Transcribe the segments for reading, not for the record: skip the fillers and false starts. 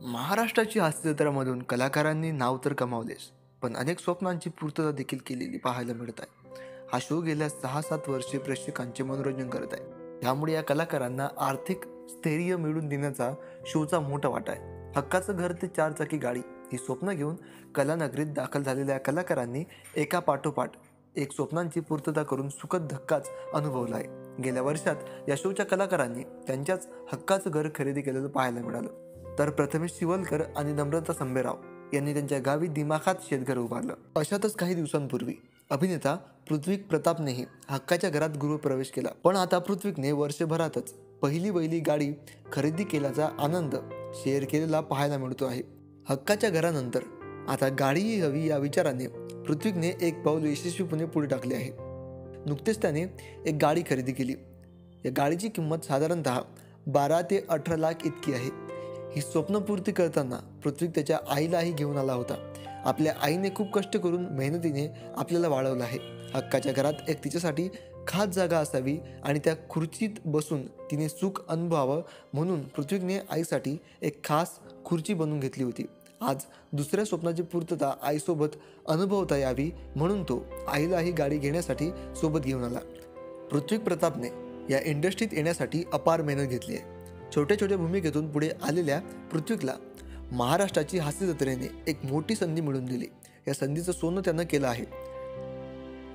महाराष्ट्राची हास्य जत्रामधून कलाकारांनी नाव तर कमावलेच, पण अनेक स्वप्नांची पूर्तता देखील केलेली पाहायला मिळत आहे. हा शो गेल्या 6-7 वर्षे प्रेक्षकांचे मनोरंजन करत आहे. त्यामुळे या कलाकारांना आर्थिक स्थैर्य मिळवून देण्याचा शोचा मोठा वाटा आहे. हक्काचं घर ते 4 चाकी गाडी ही स्वप्न घेऊन कलानगरीत दाखल झालेल्या या कलाकारांनी एका पाठोपाठ एक स्वप्नांची पूर्तता करून सुखद धक्काच अनुभवला आहे. गेल्या वर्षात या शोच्या कलाकारांनी त्यांच्याच हक्काचं घर खरेदी केलेलं पाहायला मिळालं. तर प्रथमेश शिवलकर आणि नम्रता संभेराव यांनी त्यांच्या गावी दिमाखात शेतघर उभारलं. अशातच काही दिवसांपूर्वी अभिनेता पृथ्वी प्रतापनेही हक्काच्या घरात गृहप्रवेश केला. पण आता पृथ्वीने वर्षभरातच पहिली वहिली गाडी खरेदी केल्याचा आनंद शेअर केलेला पाहायला मिळतो आहे. हक्काच्या घरानंतर आता गाडीही हवी या विचाराने पृथ्वीने एक पाऊल यशस्वीपणे पुढे टाकले आहे. नुकतेच त्याने एक गाडी खरेदी केली. या गाडीची किंमत साधारणतः 12 ते 18 लाख इतकी आहे. ही स्वप्नपूर्ती करताना पृथ्वी त्याच्या आईलाही घेऊन आला होता. आपल्या आईने खूप कष्ट करून मेहनतीने आपल्याला वाढवलं आहे. हक्काच्या घरात एक तिच्यासाठी खास जागा असावी आणि त्या खुर्चीत बसून तिने सुख अनुभवावं म्हणून पृथ्वीने आईसाठी एक खास खुर्ची बनवून घेतली होती. आज दुसऱ्या स्वप्नाची पूर्तता आईसोबत अनुभवता यावी म्हणून तो आईलाही गाडी घेण्यासाठी सोबत घेऊन आला. पृथ्वी प्रतापने या इंडस्ट्रीत येण्यासाठी अपार मेहनत घेतली आहे. छोट्या छोट्या भूमिकेतून पुढे आलेल्या पृथ्वीला महाराष्ट्राची हास्य जत्रेने एक मोठी संधी मिळवून दिली. या संधीचं सोनं त्यानं केलं आहे.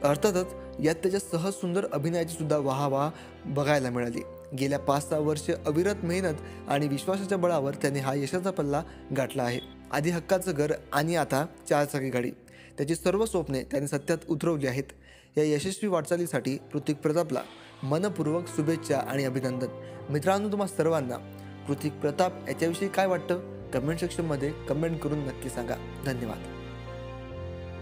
अर्थातच यात त्याच्या सहज सुंदर अभिनयाची सुद्धा वाहवा बघायला मिळाली. गेल्या 5-6 वर्ष अविरत मेहनत आणि विश्वासाच्या बळावर त्याने हा यशाचा पल्ला गाठला आहे. आधी हक्काचं घर आणि आता 4 चाकी गाडी, त्याची सर्व स्वप्ने त्याने सत्यात उतरवली आहेत. या यशस्वी वाटचालीसाठी पृथ्वी प्रतापला मनपूर्वक शुभेच्छा आणि अभिनंदन. मित्रांनो, तुम्हा सर्वांना पृथ्वी प्रताप याच्याविषयी काय वाटतं कमेंट सेक्शनमध्ये कमेंट करून नक्की सांगा. धन्यवाद.